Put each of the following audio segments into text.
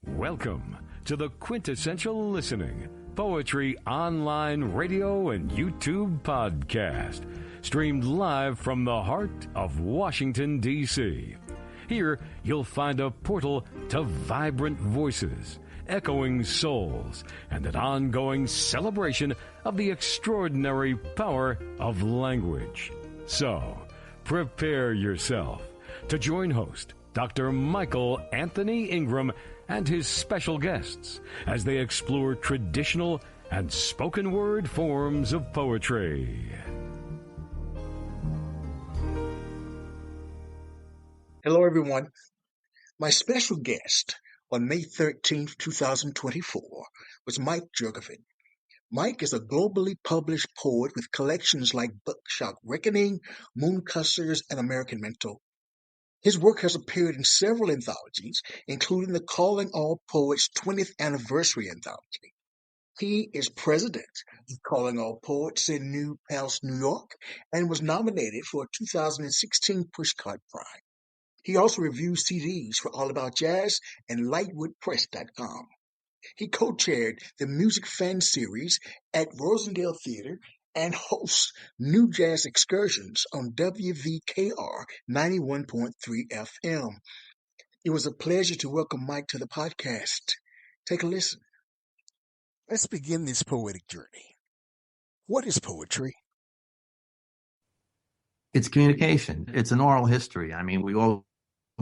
Welcome to the quintessential listening poetry online radio and YouTube podcast, streamed live from the heart of Washington, D.C. Here, you'll find a portal to vibrant voices, echoing souls, and an ongoing celebration of the extraordinary power of language. So, prepare yourself to join host Dr. Michael Anthony Ingram and his special guests as they explore traditional and spoken word forms of poetry. Hello, everyone. My special guest on May 13th, 2024 was Mike Jurkovic. Mike is a globally published poet with collections like Buckshot Reckoning, Mooncussers, and American Mental. His work has appeared in several anthologies, including the Calling All Poets 20th Anniversary Anthology. He is president of Calling All Poets in New Paltz, New York, and was nominated for a 2016 Pushcart Prize. He also reviews CDs for All About Jazz and LightwoodPress.com. He co-chaired the Music Fan Series at Rosendale Theater and hosts New Jazz Excursions on WVKR 91.3 FM. It was a pleasure to welcome Mike to the podcast. Take a listen. Let's begin this poetic journey. What is poetry? It's communication. It's an oral history. I mean, we all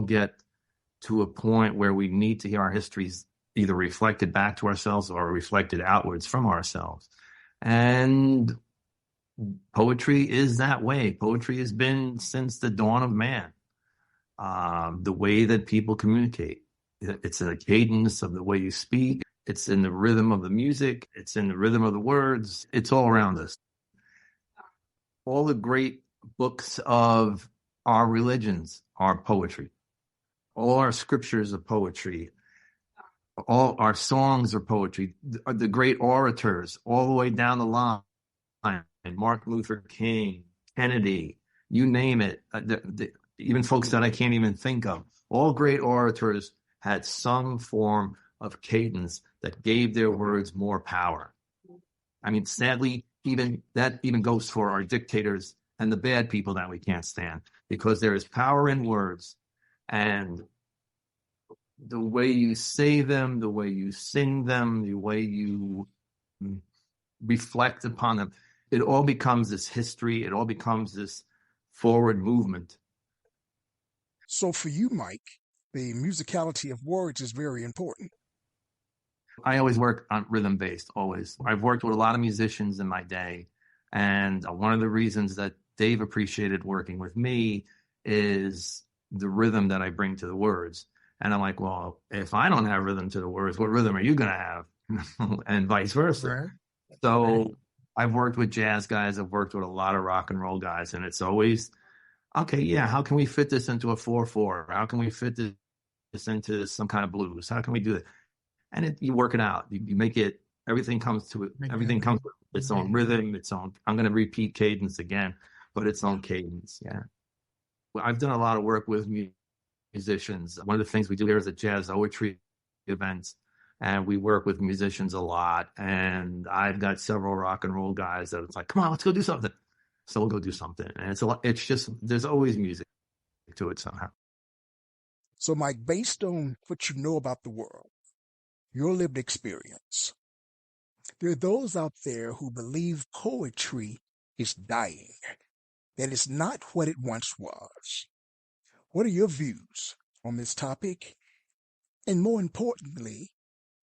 get to a point where we need to hear our histories either reflected back to ourselves or reflected outwards from ourselves. And poetry is that way. Poetry has been since the dawn of man. The way that people communicate. It's a cadence of the way you speak. It's in the rhythm of the music. It's in the rhythm of the words. It's all around us. All the great books of our religions are poetry. All our scriptures are poetry. All our songs are poetry. The great orators, all the way down the line, Martin Luther King, Kennedy, you name it, even folks that I can't even think of, all great orators had some form of cadence that gave their words more power. I mean, sadly, that even goes for our dictators and the bad people that we can't stand, because there is power in words, and the way you say them, the way you sing them, the way you reflect upon them, it all becomes this history. It all becomes this forward movement. So for you, Mike, the musicality of words is very important. I always work on rhythm-based, always. I've worked with a lot of musicians in my day, and one of the reasons that they've appreciated working with me is the rhythm that I bring to the words. And I'm like, well, if I don't have rhythm to the words, what rhythm are you going to have? And vice versa. Right. So I've worked with jazz guys. I've worked with a lot of rock and roll guys. And it's always, okay, yeah, how can we fit this into a 4/4? How can we fit this into some kind of blues? How can we do it? And you work it out. You make it, everything comes to it. Everything comes with its own rhythm, its own, I'm going to repeat cadence again, but its own cadence. Yeah. Well, I've done a lot of work with musicians. One of the things we do here is a jazz poetry events, and we work with musicians a lot. And I've got several rock and roll guys that it's like, come on, let's go do something. So we'll go do something. And it's just, there's always music to it somehow. So Mike, based on what you know about the world, your lived experience, there are those out there who believe poetry is dying, that it's not what it once was. What are your views on this topic? And more importantly,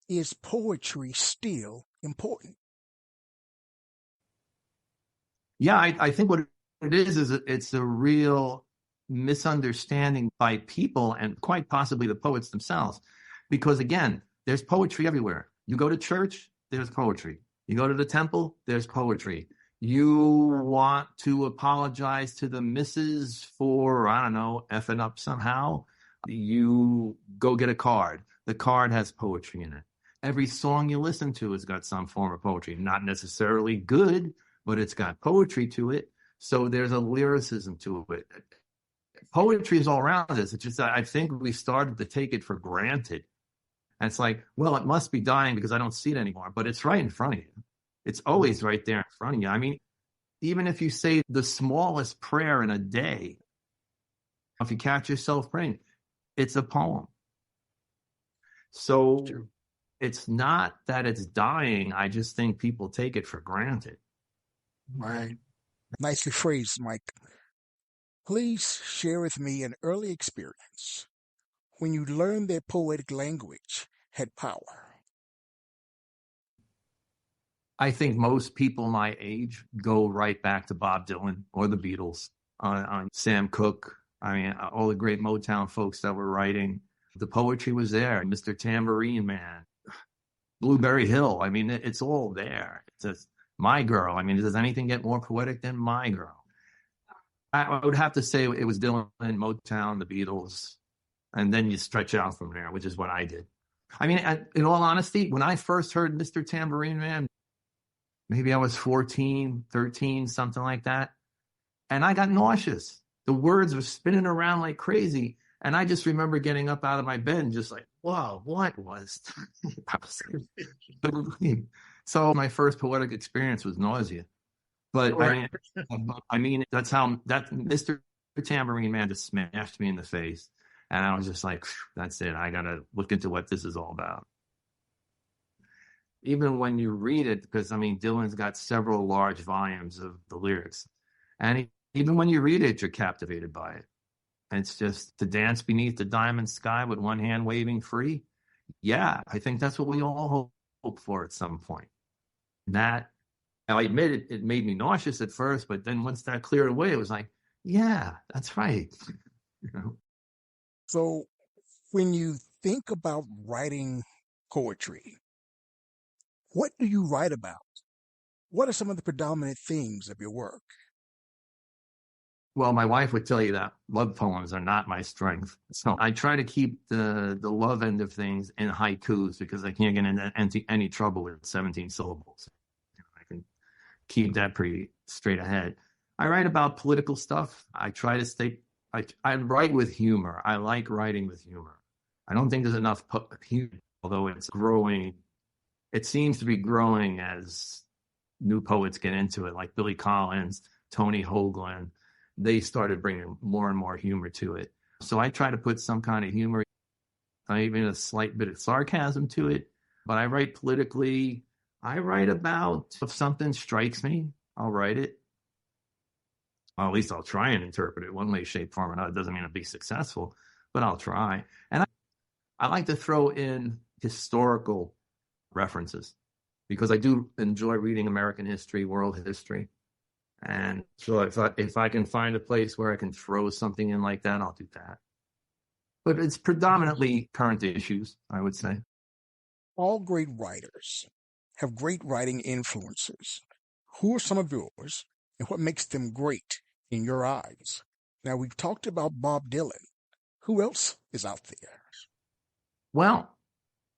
is poetry still important? Yeah, I think what it is it's a real misunderstanding by people and quite possibly the poets themselves. Because again, there's poetry everywhere. You go to church, there's poetry. You go to the temple, there's poetry. You want to apologize to the missus for, I don't know, effing up somehow. You go get a card. The card has poetry in it. Every song you listen to has got some form of poetry. Not necessarily good, but it's got poetry to it. So there's a lyricism to it. Poetry is all around us. It's just, I think we started to take it for granted. And it's like, well, it must be dying because I don't see it anymore, but it's right in front of you. It's always right there in front of you. I mean, even if you say the smallest prayer in a day, if you catch yourself praying, it's a poem. So it's not that it's dying. I just think people take it for granted. Right. Nicely phrased, Mike. Please share with me an early experience when you learned that poetic language had power. I think most people my age go right back to Bob Dylan or the Beatles, on Sam Cooke. I mean, all the great Motown folks that were writing. The poetry was there. Mr. Tambourine Man, Blueberry Hill. I mean, it's all there. It's just My Girl. I mean, does anything get more poetic than My Girl? I would have to say it was Dylan, Motown, the Beatles, and then you stretch out from there, which is what I did. I mean, in all honesty, when I first heard Mr. Tambourine Man, maybe I was 14, 13, something like that, and I got nauseous. The words were spinning around like crazy, and I just remember getting up out of my bed and just like, whoa, what was that? So my first poetic experience was nausea. But right. I mean, that's how that Mr. Tambourine Man just smashed me in the face. And I was just like, that's it. I got to look into what this is all about. Even when you read it, because I mean, Dylan's got several large volumes of the lyrics. And even when you read it, you're captivated by it. And it's just to dance beneath the diamond sky with one hand waving free. Yeah, I think that's what we all hope for at some point. That, I admit it made me nauseous at first, but then once that cleared away, it was like, yeah, that's right. You know? So when you think about writing poetry, what do you write about? What are some of the predominant themes of your work? Well, my wife would tell you that love poems are not my strength. So I try to keep the love end of things in haikus because I can't get into any trouble with 17 syllables. I can keep that pretty straight ahead. I write about political stuff. I try to stay, I write with humor. I like writing with humor. I don't think there's enough humor, although it's growing. It seems to be growing as new poets get into it, like Billy Collins, Tony Hoagland. They started bringing more and more humor to it. So I try to put some kind of humor, even a slight bit of sarcasm to it. But I write politically. I write about, if something strikes me, I'll write it. Well, at least I'll try and interpret it one way, shape, form, or another. It doesn't mean I'll be successful, but I'll try. And I like to throw in historical references because I do enjoy reading American history, world history. And so if I can find a place where I can throw something in like that, I'll do that. But it's predominantly current issues, I would say. All great writers have great writing influences. Who are some of yours and what makes them great in your eyes? Now, we've talked about Bob Dylan. Who else is out there? Well,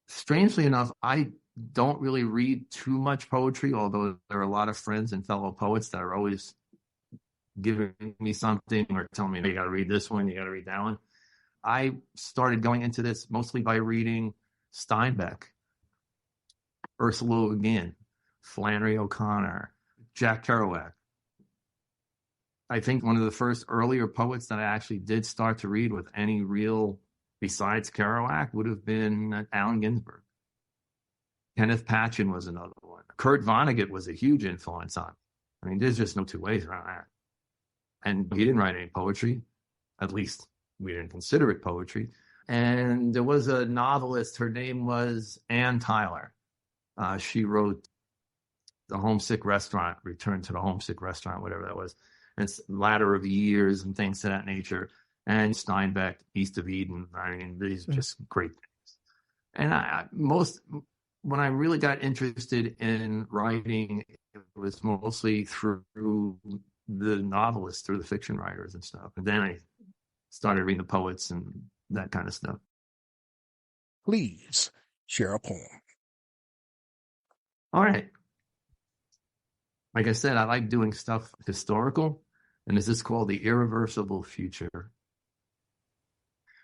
strangely enough, I don't really read too much poetry, although there are a lot of friends and fellow poets that are always giving me something or telling me, you got to read this one, you got to read that one. I started going into this mostly by reading Steinbeck, Ursula Le Guin, Flannery O'Connor, Jack Kerouac. I think one of the first earlier poets that I actually did start to read with any real, besides Kerouac, would have been Allen Ginsberg. Kenneth Patchen was another one. Kurt Vonnegut was a huge influence on me. I mean, there's just no two ways around that. And he didn't write any poetry. At least we didn't consider it poetry. And there was a novelist. Her name was Ann Tyler. She wrote The Homesick Restaurant, Return to the Homesick Restaurant, whatever that was. And it's Ladder of Years and things of that nature. And Steinbeck, East of Eden. I mean, these are just great things. And when I really got interested in writing, it was mostly through the novelists, through the fiction writers and stuff. And then I started reading the poets and that kind of stuff. Please share a poem. All right. Like I said, I like doing stuff historical, and this is called The Irreversible Future.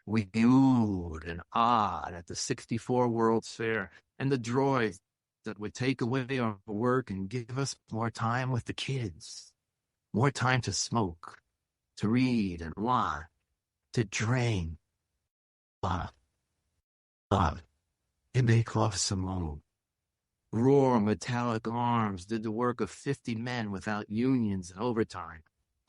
We oohed and ahed at the 64 World's Fair and the droids that would take away our work and give us more time with the kids, more time to smoke, to read and watch, to drink. Love, love, and make love some more. Raw metallic arms did the work of 50 men without unions and overtime.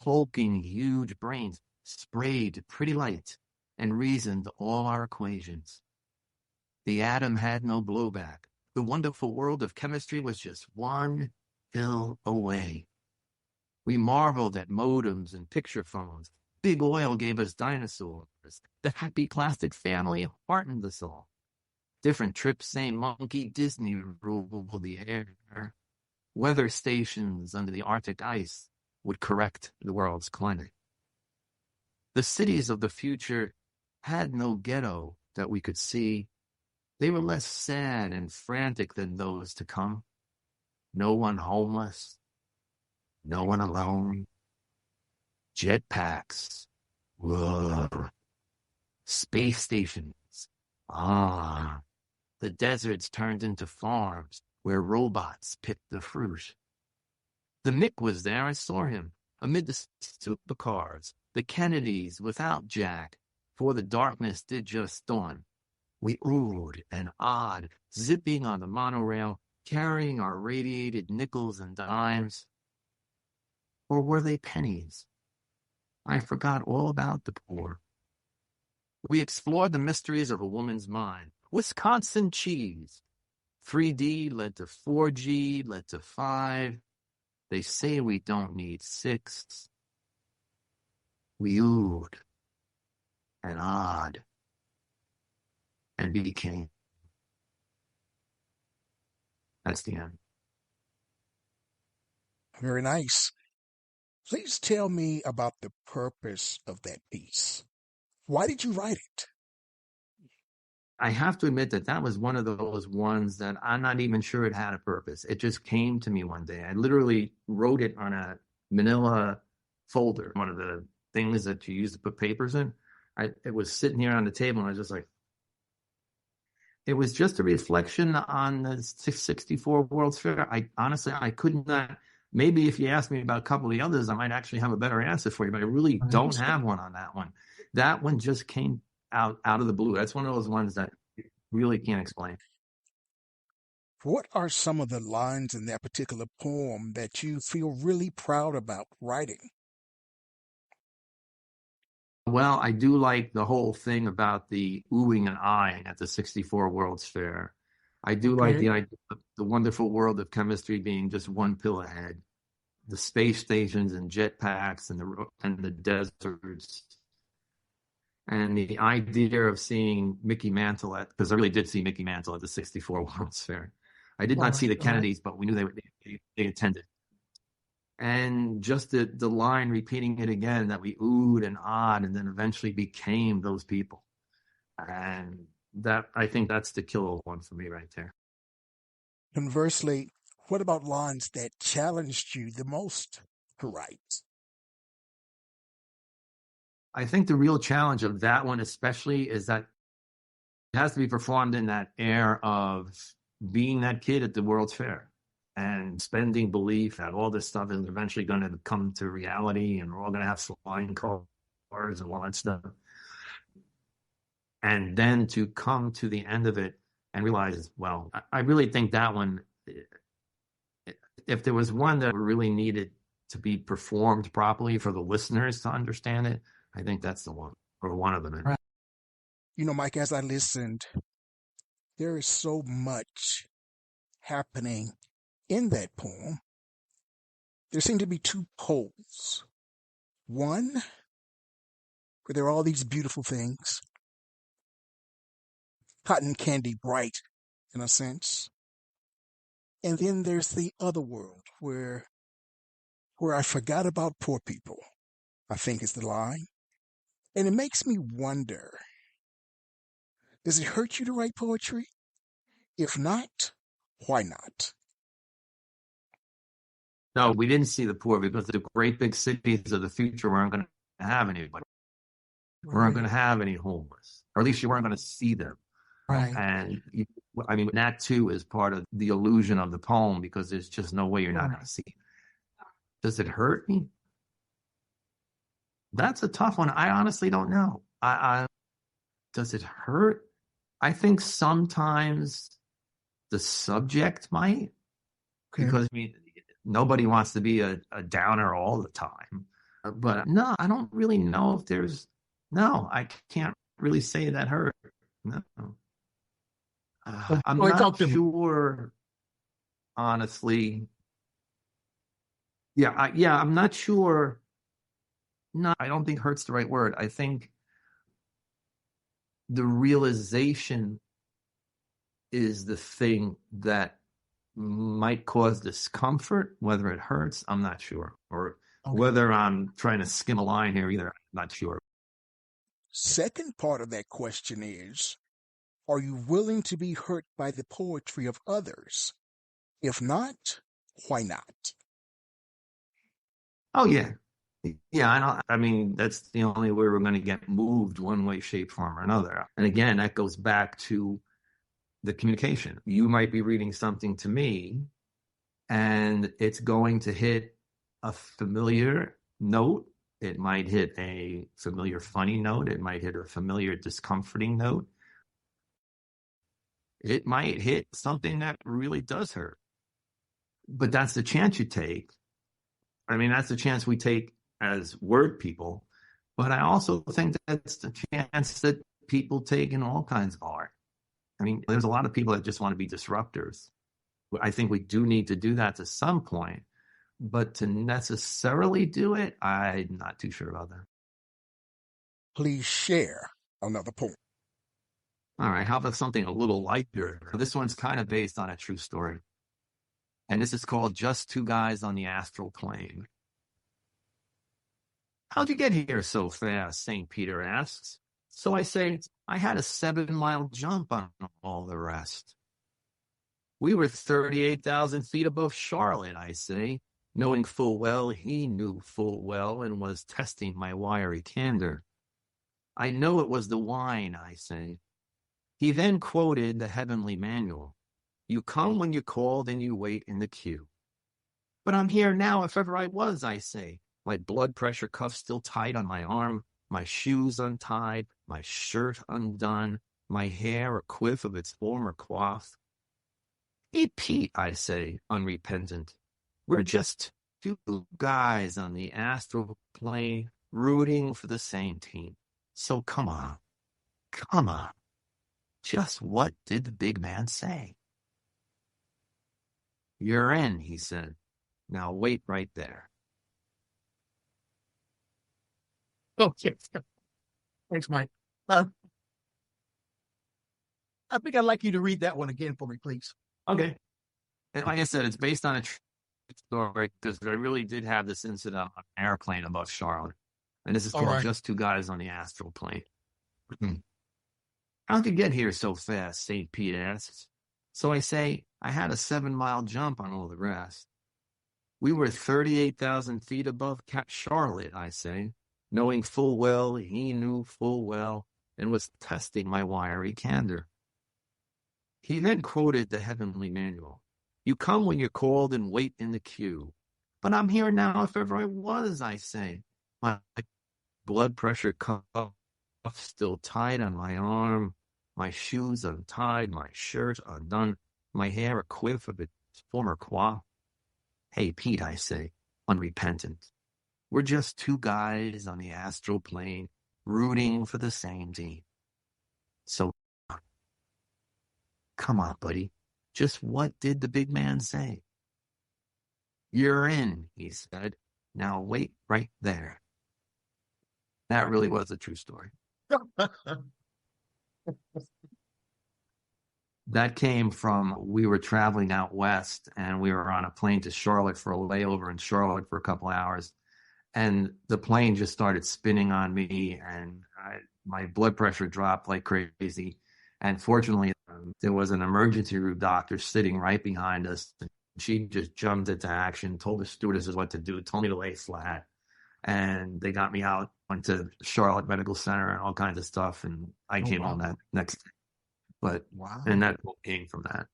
Hulking huge brains sprayed pretty light and reasoned all our equations. The atom had no blowback. The wonderful world of chemistry was just one pill away. We marveled at modems and picture phones. Big oil gave us dinosaurs. The happy plastic family heartened us all. Different trips, same monkey, Disney ruled the air. Weather stations under the Arctic ice would correct the world's climate. The cities of the future had no ghetto that we could see. They were less sad and frantic than those to come. No one homeless, no one alone. Jetpacks, whoa. Space stations, ah. The deserts turned into farms where robots picked the fruit. The Mick was there, I saw him, amid the supercars, the Kennedys without Jack, for the darkness did just dawn. We oohed and ahed, zipping on the monorail, carrying our radiated nickels and dimes. Or were they pennies? I forgot all about the poor. We explored the mysteries of a woman's mind. Wisconsin cheese. 3D led to 4G, led to 5. They say we don't need 6. We oohed and ahed and became. That's the end. Very nice. Please tell me about the purpose of that piece. Why did you write it? I have to admit that was one of those ones that I'm not even sure it had a purpose. It just came to me one day. I literally wrote it on a manila folder, one of the things that you use to put papers in. It was sitting here on the table, and I was just like, it was just a reflection on the 64 World's Fair. I could not, maybe if you asked me about a couple of the others, I might actually have a better answer for you, but I really don't have one on that one. That one just came out of the blue. That's one of those ones that you really can't explain. What are some of the lines in that particular poem that you feel really proud about writing? Well, I do like the whole thing about the oohing and eyeing at the 64 World's Fair. I do like the idea of the wonderful world of chemistry being just one pill ahead. The space stations and jetpacks and the deserts. And the idea of seeing Mickey Mantle because I really did see Mickey Mantle at the 64 World's Fair. I did not see the Kennedys, but we knew they attended. And just the line, repeating it again, that we oohed and ahed and then eventually became those people. And I think that's the killer one for me right there. Conversely, what about lines that challenged you the most to write? I think the real challenge of that one especially is that it has to be performed in that air of being that kid at the World's Fair and spending belief that all this stuff is eventually going to come to reality and we're all going to have flying cars and all that stuff. And then to come to the end of it and realize, well, I really think that one, if there was one that really needed to be performed properly for the listeners to understand it, I think that's the one, or one of them. You know, Mike, as I listened, there is so much happening in that poem. There seem to be two poles. One, where there are all these beautiful things, cotton candy bright, in a sense. And then there's the other world, where I forgot about poor people, I think is the line. And it makes me wonder, does it hurt you to write poetry? If not, why not? No, we didn't see the poor because the great big cities of the future weren't going to have anybody. weren't going to have any homeless, or at least you weren't going to see them. Right. And that too is part of the illusion of the poem, because there's just no way you're not going to see it. Does it hurt me? That's a tough one. I honestly don't know. Does it hurt? I think sometimes the subject might, because nobody wants to be a downer all the time. But no, I don't really know if there's. No, I can't really say that hurt. No. I'm not sure, honestly. I'm not sure. No, I don't think hurt's the right word. I think the realization is the thing that might cause discomfort. Whether it hurts, I'm not sure. Or whether I'm trying to skim a line here either, I'm not sure. Second part of that question is, are you willing to be hurt by the poetry of others? If not, why not? Oh, yeah. Yeah, that's the only way we're going to get moved one way, shape, form, or another. And again, that goes back to the communication. You might be reading something to me, and it's going to hit a familiar note. It might hit a familiar funny note. It might hit a familiar discomforting note. It might hit something that really does hurt. But that's the chance you take. That's the chance we take as word people. But I also think that's the chance that people take in all kinds of art. There's a lot of people that just want to be disruptors. I think we do need to do that to some point. But to necessarily do it, I'm not too sure about that. Please share another poem. All right, how about something a little lighter? This one's kind of based on a true story. And this is called Just Two Guys on the Astral Plane. How'd you get here so fast? St. Peter asks. So I say, I had a 7-mile jump on all the rest. We were 38,000 feet above Charlotte, I say, knowing full well he knew full well and was testing my wiry candor. I know it was the wine, I say. He then quoted the heavenly manual. You come when you're called and you wait in the queue. But I'm here now if ever I was, I say. My blood pressure cuff still tight on my arm, my shoes untied, my shirt undone, my hair a quiff of its former coif. Hey, Pete, I say, unrepentant. We're just two guys on the astral plane rooting for the same team. So come on. Just what did the big man say? You're in, he said. Now wait right there. Okay. Thanks, Mike. I think I'd like you to read that one again for me, please. Okay. And like I said, it's based on a true story, because I really did have this incident on an airplane above Charlotte. And this is called Just Two Guys on the Astral Plane. How'd you get here so fast? St. Pete asks. So I say, I had a 7-mile jump on all the rest. We were 38,000 feet above Charlotte, I say, knowing full well he knew full well and was testing my wiry candor. He then quoted the heavenly manual. You come when you're called and wait in the queue. But I'm here now if ever I was, I say. My blood pressure cuff still tied on my arm, my shoes untied, my shirt undone, my hair a quiff of its former coif. Hey, Pete, I say, unrepentant. We're just two guys on the astral plane rooting for the same team. So, come on, buddy. Just what did the big man say? You're in, he said. Now wait right there. That really was a true story. That came from, we were traveling out west and we were on a plane to Charlotte for a layover in Charlotte for a couple hours. And the plane just started spinning on me and my blood pressure dropped like crazy. And fortunately, there was an emergency room doctor sitting right behind us. She just jumped into action, told the stewardesses what to do, told me to lay flat. And they got me out went to Charlotte Medical Center and all kinds of stuff. And I came wow. on that next day. But, Wow. and that came from that.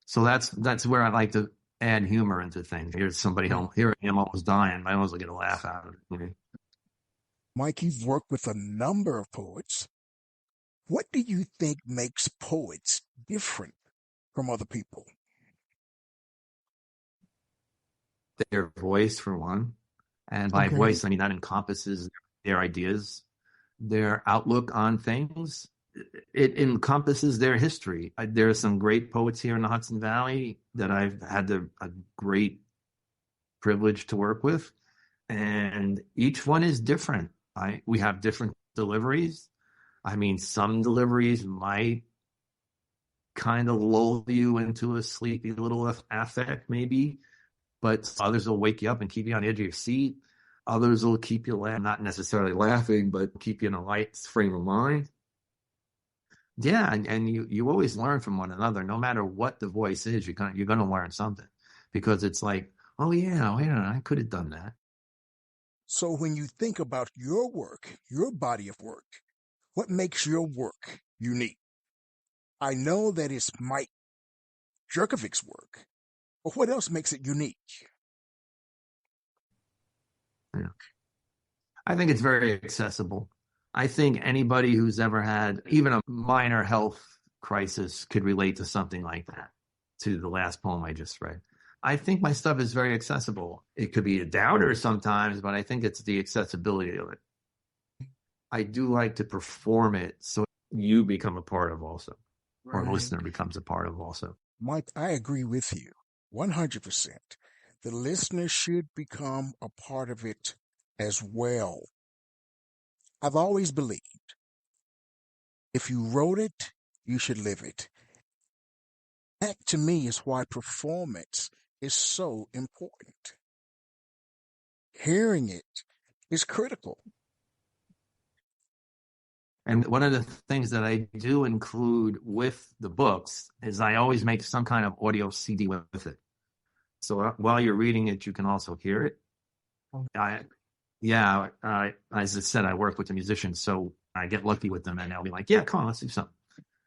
So that's where I like to add humor into things. Here's somebody home. Here I am almost dying. I always get a laugh out of it. You know? Mike, you've worked with a number of poets. What do you think makes poets different from other people? Their voice, for one. And by voice, I mean that encompasses their ideas, their outlook on things. It encompasses their history. There are some great poets here in the Hudson Valley that I've had a great privilege to work with. And each one is different. We have different deliveries. I mean, some deliveries might kind of lull you into a sleepy little affect, maybe, but others will wake you up and keep you on the edge of your seat. Others will keep you not necessarily laughing, but keep you in a light frame of mind. Yeah, and you always learn from one another, no matter what the voice is. You're gonna learn something, because it's like, oh yeah, wait a minute, I could have done that. So when you think about your work, your body of work, what makes your work unique? I know that it's Mike Jurkovic's work, but what else makes it unique? Yeah. I think it's very accessible. I think anybody who's ever had even a minor health crisis could relate to something like that, to the last poem I just read. I think my stuff is very accessible. It could be a downer sometimes, but I think it's the accessibility of it. I do like to perform it so you become a part of also, or a listener becomes a part of also. Mike, I agree with you 100%. The listener should become a part of it as well. I've always believed if you wrote it, you should live it. That to me is why performance is so important. Hearing it is critical. And one of the things that I do include with the books is I always make some kind of audio CD with it. So while you're reading it, you can also hear it. As I said, I work with the musicians, so I get lucky with them, and they'll be like, yeah, come on, let's do something.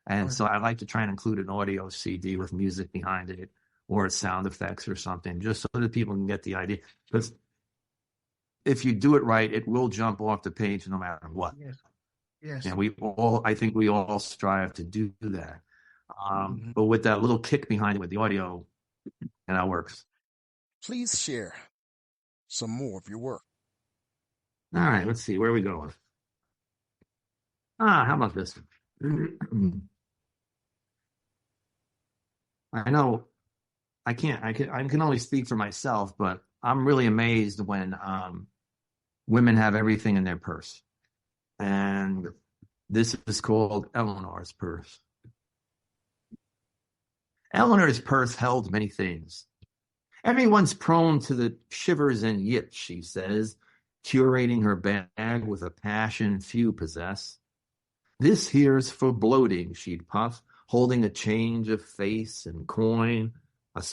And so I like to try and include an audio CD with music behind it, or sound effects or something, just so that people can get the idea. Because if you do it right, it will jump off the page no matter what. Yes. And I think we all strive to do that. But with that little kick behind it with the audio, and that works. Please share some more of your work. All right, let's see. Where are we going? How about this? I know I can only speak for myself, but I'm really amazed when women have everything in their purse. And this is called Eleanor's purse. Eleanor's purse held many things. Everyone's prone to the shivers and yips, she says, curating her bag with a passion few possess. This here's for bloating, she'd puff, holding a change of face and coin,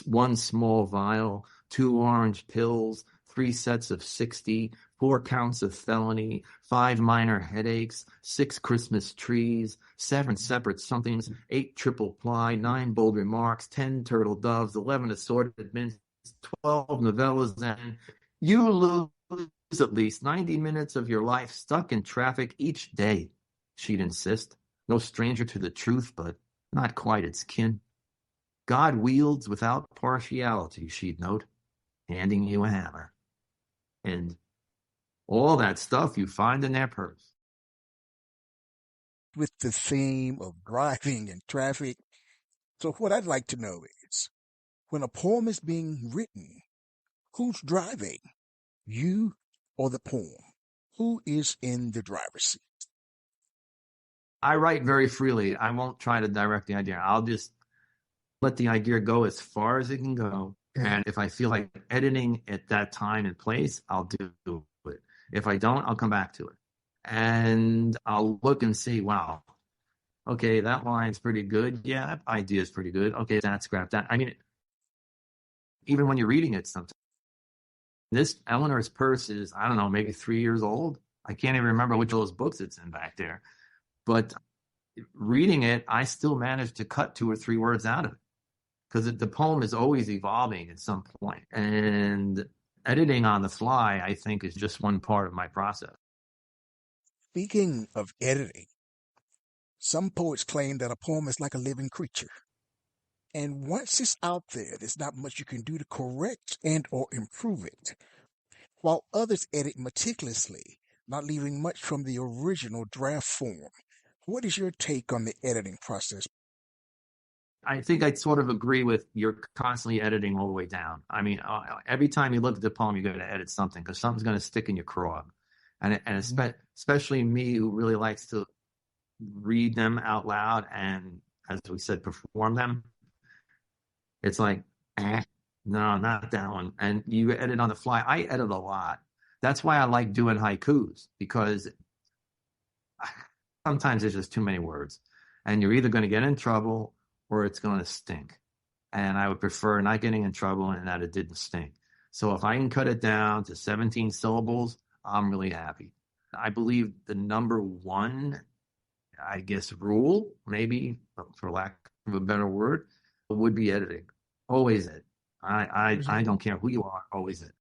one small vial, 2 orange pills, 3 sets of 60, 4 counts of felony, 5 minor headaches, 6 Christmas trees, 7 separate somethings, 8 triple ply, 9 bold remarks, 10 turtle doves, 11 assorted mints, 12 novellas, and you lose at least 90 minutes of your life stuck in traffic each day, she'd insist. No stranger to the truth, but not quite its kin. God wields without partiality, she'd note, handing you a hammer. And all that stuff you find in their purse. With the theme of driving and traffic, so what I'd like to know is, when a poem is being written, who's driving? You or the poem? Who is in the driver's seat? I write very freely. I won't try to direct the idea. I'll just let the idea go as far as it can go. And if I feel like editing at that time and place, I'll do it. If I don't, I'll come back to it. And I'll look and see, wow, okay, that line's pretty good. Yeah, that idea is pretty good. Okay, that scrap that. I mean, even when you're reading it sometimes, This Eleanor's purse is, I don't know, maybe 3 years old. I can't even remember which of those books it's in back there. But reading it, I still managed to cut 2 or 3 words out of it because the poem is always evolving at some point. And editing on the fly, I think, is just one part of my process. Speaking of editing, some poets claim that a poem is like a living creature. And once it's out there, there's not much you can do to correct and or improve it, while others edit meticulously, not leaving much from the original draft form. What is your take on the editing process? I think I sort of agree with you're constantly editing all the way down. I mean, every time you look at the poem, you're going to edit something because something's going to stick in your craw. And especially me, who really likes to read them out loud and, as we said, perform them. It's like, no, not that one. And you edit on the fly. I edit a lot. That's why I like doing haikus, because sometimes there's just too many words. And you're either going to get in trouble or it's going to stink. And I would prefer not getting in trouble and that it didn't stink. So if I can cut it down to 17 syllables, I'm really happy. I believe the number one, I guess, rule, maybe for lack of a better word, would be editing. Always edit. I don't care who you are, always edit.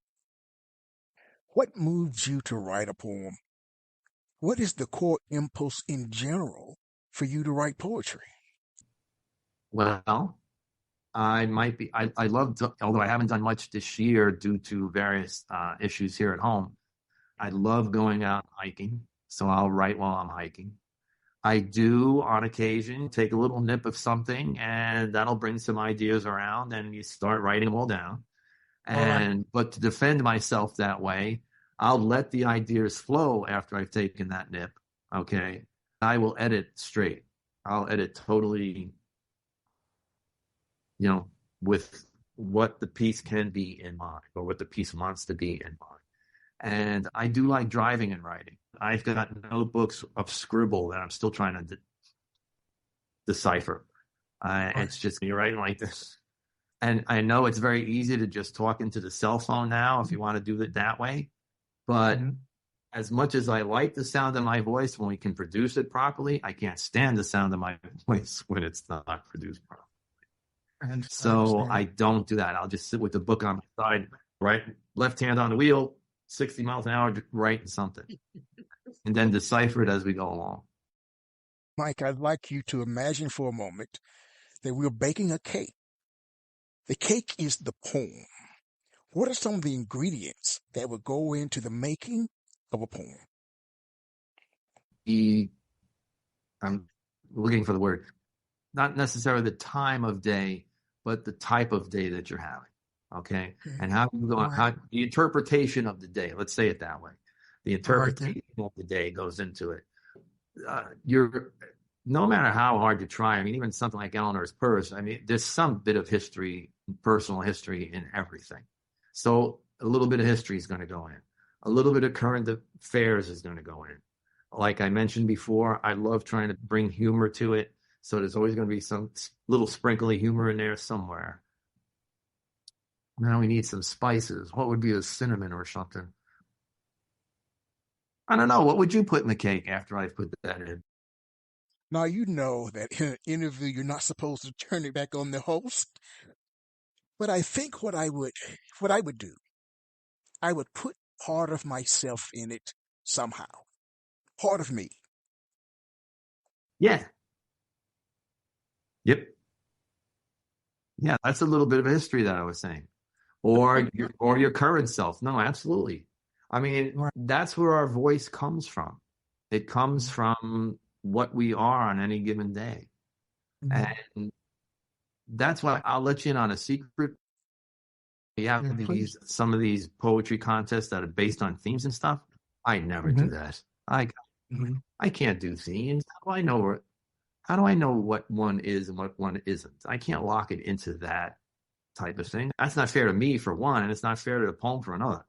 What moves you to write a poem? What is the core impulse in general for you to write poetry? Well, I love to, although I haven't done much this year due to various issues here at home, I love going out hiking, so I'll write while I'm hiking. I do, on occasion, take a little nip of something, and that'll bring some ideas around, and you start writing them all down. But to defend myself that way, I'll let the ideas flow after I've taken that nip, okay? I will edit straight. I'll edit totally, with what the piece can be in mind, or what the piece wants to be in mind. And I do like driving and writing. I've got notebooks of scribble that I'm still trying to decipher. It's just, you're writing like this. And I know it's very easy to just talk into the cell phone now if you want to do it that way. But as much as I like the sound of my voice when we can produce it properly, I can't stand the sound of my voice when it's not produced properly. So I don't do that. I'll just sit with the book on my side, right, left hand on the wheel, 60 miles an hour, writing something, and then decipher it as we go along. Mike, I'd like you to imagine for a moment that we're baking a cake. The cake is the poem. What are some of the ingredients that would go into the making of a poem? I'm looking for the word. Not necessarily the time of day, but the type of day that you're having. Okay. And how the interpretation of the day, let's say it that way. The interpretation of the day goes into it. No matter how hard you try, I mean, even something like Eleanor's purse, I mean, there's some bit of history, personal history in everything. So a little bit of history is going to go in. A little bit of current affairs is going to go in. Like I mentioned before, I love trying to bring humor to it. So there's always going to be some little sprinkle of humor in there somewhere. Now we need some spices. What would be a cinnamon or something? I don't know. What would you put in the cake after I put that in? Now, you know that in an interview, you're not supposed to turn it back on the host. But I think what I would do, I would put part of myself in it somehow. Part of me. Yeah. Yep. Yeah, that's a little bit of a history that I was saying. Or your current self. No, absolutely. I mean, that's where our voice comes from. It comes from what we are on any given day. And that's why I'll let you in on a secret. We have some of these poetry contests that are based on themes and stuff. I never do that. I can't do themes. How do I know what one is and what one isn't? I can't lock it into that type of thing. That's not fair to me, for one, and it's not fair to the poem for another.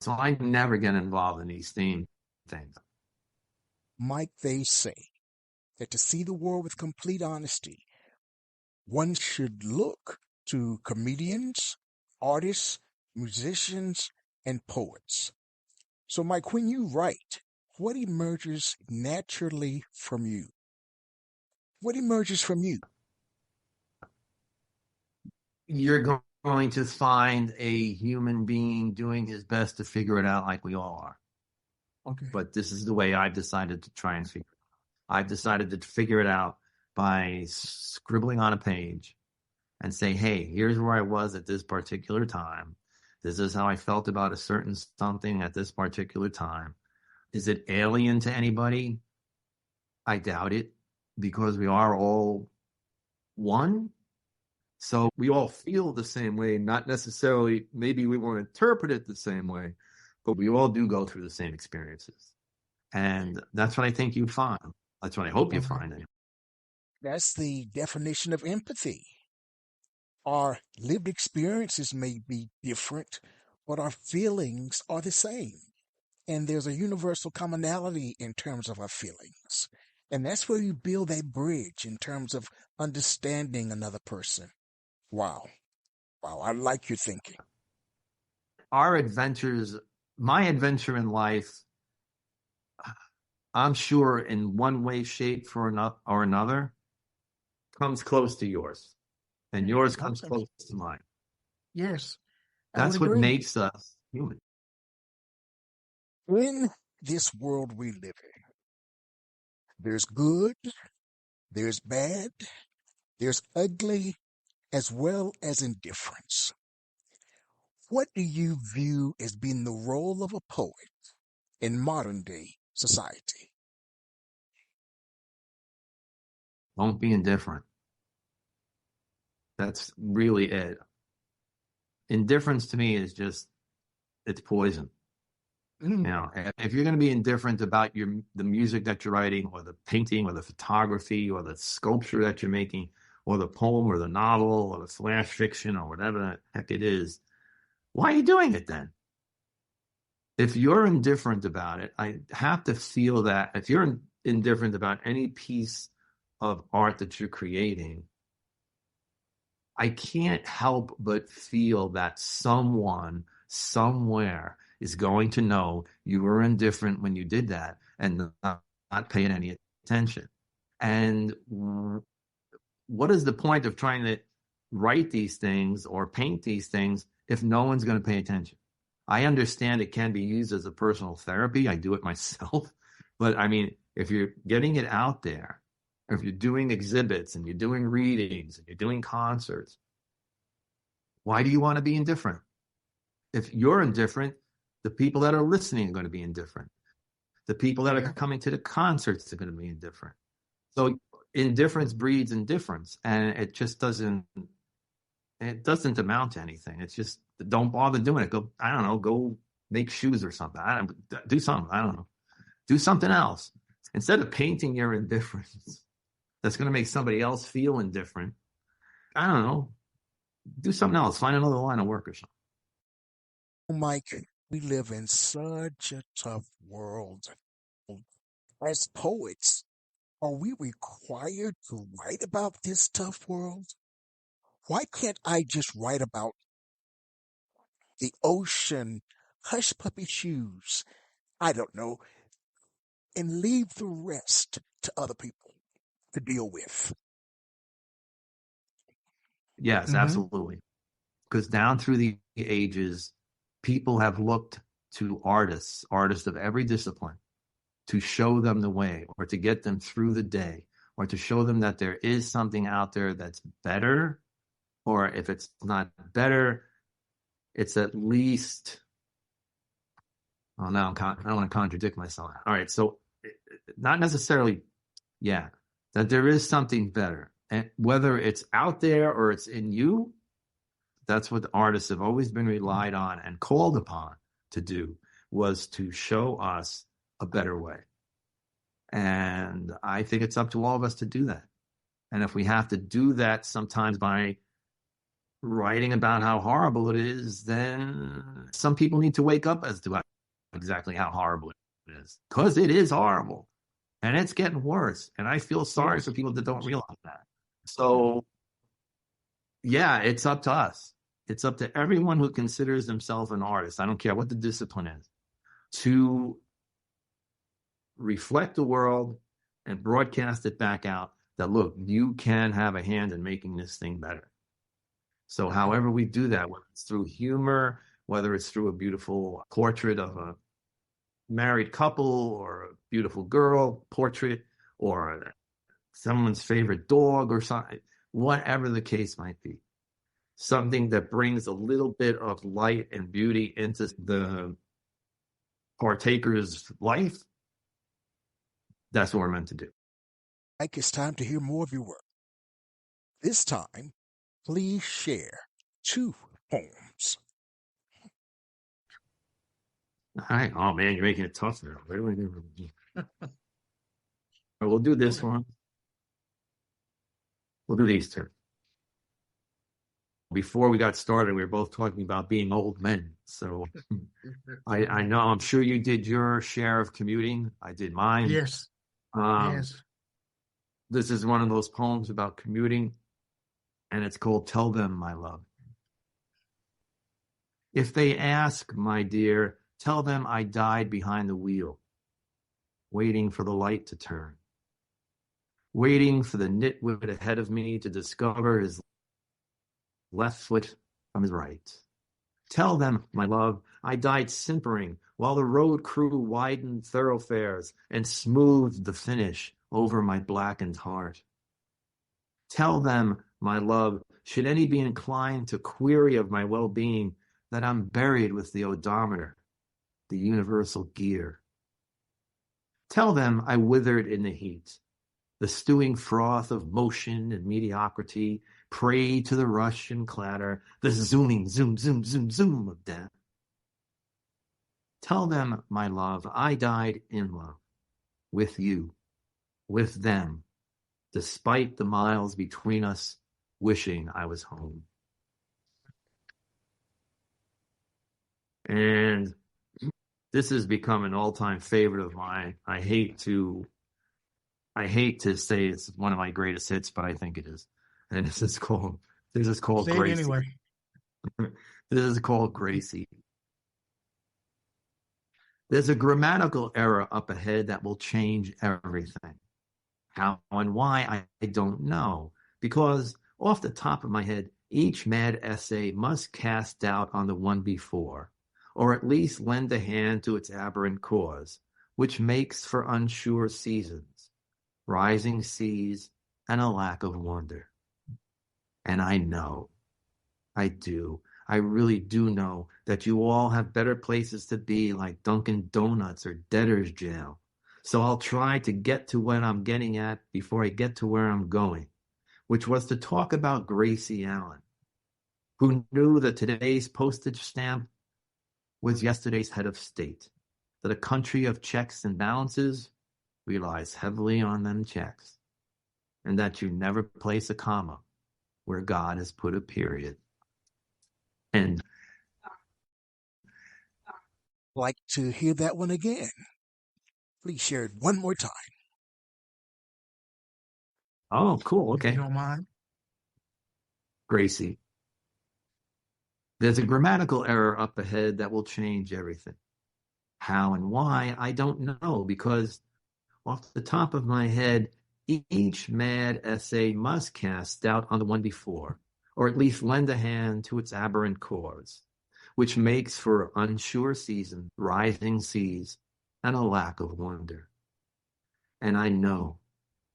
So I never get involved in these theme things. Mike, they say that to see the world with complete honesty, one should look to comedians, artists, musicians, and poets. So, Mike, when you write, what emerges naturally from you? What emerges from you? You're going to find a human being doing his best to figure it out like we all are. Okay. But this is the way I've decided to try and figure it out. I've decided to figure it out by scribbling on a page and say, hey, here's where I was at this particular time. This is how I felt about a certain something at this particular time. Is it alien to anybody? I doubt it, because we are all one. So we all feel the same way, not necessarily, maybe we won't interpret it the same way, but we all do go through the same experiences. And that's what I think you find. That's what I hope you find. That's the definition of empathy. Our lived experiences may be different, but our feelings are the same. And there's a universal commonality in terms of our feelings. And that's where you build that bridge in terms of understanding another person. Wow. Wow. I like your thinking. Our adventures, my adventure in life, I'm sure in one way, shape, or another, comes close to yours. And yours comes close to mine. Yes. That's what makes us human. In this world we live in, there's good, there's bad, there's ugly, as well as indifference. What do you view as being the role of a poet in modern day society? Don't be indifferent. That's really it. Indifference to me is just, it's poison. You know, if you're going to be indifferent about the music that you're writing, or the painting, or the photography, or the sculpture that you're making, or the poem, or the novel, or the flash fiction, or whatever the heck it is, why are you doing it then? If you're indifferent about it, I have to feel that if you're indifferent about any piece of art that you're creating, I can't help but feel that someone somewhere is going to know you were indifferent when you did that and not paying any attention. And what is the point of trying to write these things or paint these things if no one's going to pay attention? I understand it can be used as a personal therapy. I do it myself. But I mean, if you're getting it out there, if you're doing exhibits and you're doing readings and you're doing concerts, why do you want to be indifferent? If you're indifferent, the people that are listening are going to be indifferent. The people that are coming to the concerts are going to be indifferent. So indifference breeds indifference, and it just doesn't amount to anything. It's just, don't bother doing it. Go make shoes or something. Do something. I don't know. Do something else. Instead of painting your indifference that's going to make somebody else feel indifferent, I don't know. Do something else. Find another line of work or something. Mike, we live in such a tough world. As poets, are we required to write about this tough world? Why can't I just write about the ocean, hush puppy shoes, I don't know, and leave the rest to other people to deal with? Yes, absolutely. Because down through the ages, people have looked to artists of every discipline, to show them the way, or to get them through the day, or to show them that there is something out there that's better, or if it's not better, it's at least, I don't want to contradict myself. All right, so not necessarily, that there is something better. And whether it's out there or it's in you, that's what the artists have always been relied on and called upon to do, was to show us a better way. And I think it's up to all of us to do that. And if we have to do that sometimes by writing about how horrible it is, then some people need to wake up as to exactly how horrible it is. Because it is horrible. And it's getting worse. And I feel sorry for people that don't realize that. So, it's up to us. It's up to everyone who considers themselves an artist, I don't care what the discipline is, to reflect the world and broadcast it back out that, look, you can have a hand in making this thing better. So however we do that, whether it's through humor, whether it's through a beautiful portrait of a married couple or a beautiful girl portrait or someone's favorite dog or something, whatever the case might be, something that brings a little bit of light and beauty into the partaker's life, that's what we're meant to do. Mike, it's time to hear more of your work. This time, please share 2 poems. All right. Oh, man, you're making it tough now. Where do I do? We'll do this one. We'll do these 2. Before we got started, we were both talking about being old men. So I know, I'm sure you did your share of commuting. I did mine. Yes. Yes. This is one of those poems about commuting, and it's called Tell Them My Love. If they ask, my dear, tell them I died behind the wheel, waiting for the light to turn, waiting for the nitwit ahead of me to discover his left foot from his right. Tell them, my love, I died simpering while the road crew widened thoroughfares and smoothed the finish over my blackened heart. Tell them, my love, should any be inclined to query of my well-being, that I'm buried with the odometer, the universal gear. Tell them I withered in the heat, the stewing froth of motion and mediocrity, prey to the rush and clatter, the zooming, zoom, zoom, zoom, zoom of death. Tell them, my love, I died in love, with you, with them, despite the miles between us, wishing I was home. And this has become an all-time favorite of mine. I hate to say it's one of my greatest hits, but I think it is. And this is called Say Gracie. it anyway. This is called Gracie. There's a grammatical error up ahead that will change everything. How and why, I don't know. Because off the top of my head, each mad essay must cast doubt on the one before, or at least lend a hand to its aberrant cause, which makes for unsure seasons, rising seas, and a lack of wonder. And I know, I really do know that you all have better places to be, like Dunkin' Donuts or debtor's jail. So I'll try to get to what I'm getting at before I get to where I'm going, which was to talk about Gracie Allen, who knew that today's postage stamp was yesterday's head of state, that a country of checks and balances relies heavily on them checks, and that you never place a comma where God has put a period. And Like to hear that one again. Please share it one more time. oh, cool, If you okay. don't mind. Gracie. There's a grammatical error up ahead that will change everything. How and why, I don't know, because off the top of my head, each mad essay must cast doubt on the one before, or at least lend a hand to its aberrant cause, which makes for unsure seasons, rising seas, and a lack of wonder. And I know,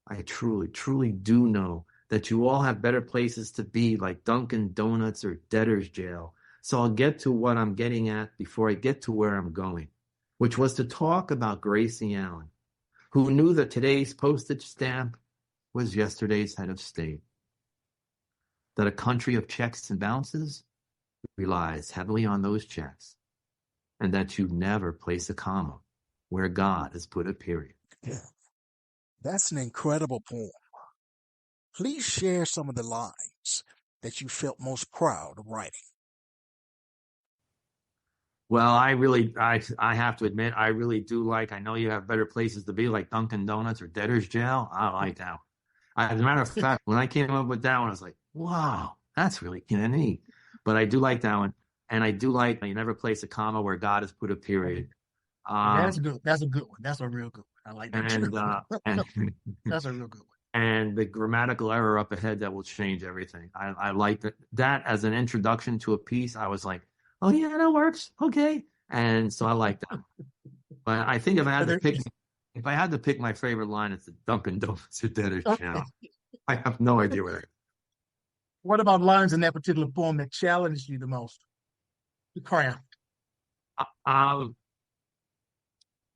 I truly, truly do know that you all have better places to be, like Dunkin' Donuts or debtor's jail. So I'll get to what I'm getting at before I get to where I'm going, which was to talk about Gracie Allen, who knew that today's postage stamp was yesterday's head of state, that a country of checks and balances relies heavily on those checks, and that you never place a comma where God has put a period. Yeah. That's an incredible poem. Please share some of the lines that you felt most proud of writing. Well, I have to admit, I really do like, I know you have better places to be, like Dunkin' Donuts or debtor's jail. I like that one. As a matter of fact, when I came up with that one, I was like, wow, that's really neat. But I do like that one. And I do like you never place a comma where God has put a period. That's good. That's a good one. That's a real good one. I like that And, too. and, That's a real good one. and the grammatical error up ahead that will change everything. I like that as an introduction to a piece. I was like, oh yeah, that works. Okay. And so I like that. But I think if I had to pick my favorite line, it's the Dunkin' Donuts are dead or channel. I have no idea where. What about lines in that particular poem that challenged you the most? The craft.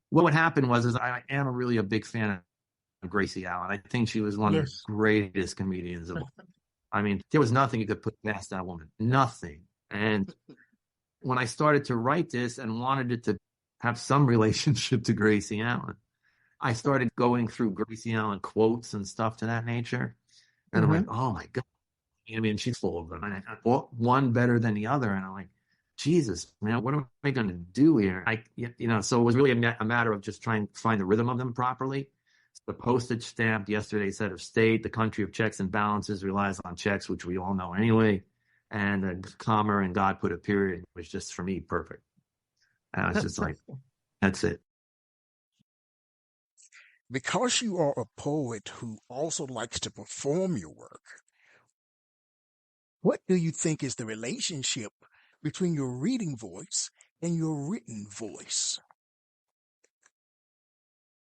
What would happen is I am really a big fan of Gracie Allen. I think she was one of the greatest comedians of all. I mean, there was nothing you could put past that woman. Nothing. And when I started to write this and wanted it to have some relationship to Gracie Allen, I started going through Gracie Allen quotes and stuff to that nature. And I'm like, oh my God. I mean, she's full of them. And one better than the other. And I'm like, Jesus, man, what am I going to do here? So it was really a matter of just trying to find the rhythm of them properly. The postage stamp yesterday said of state, the country of checks and balances relies on checks, which we all know anyway. And a comma and God put a period, was just for me perfect. And I was just like, that's it. Because you are a poet who also likes to perform your work, what do you think is the relationship between your reading voice and your written voice?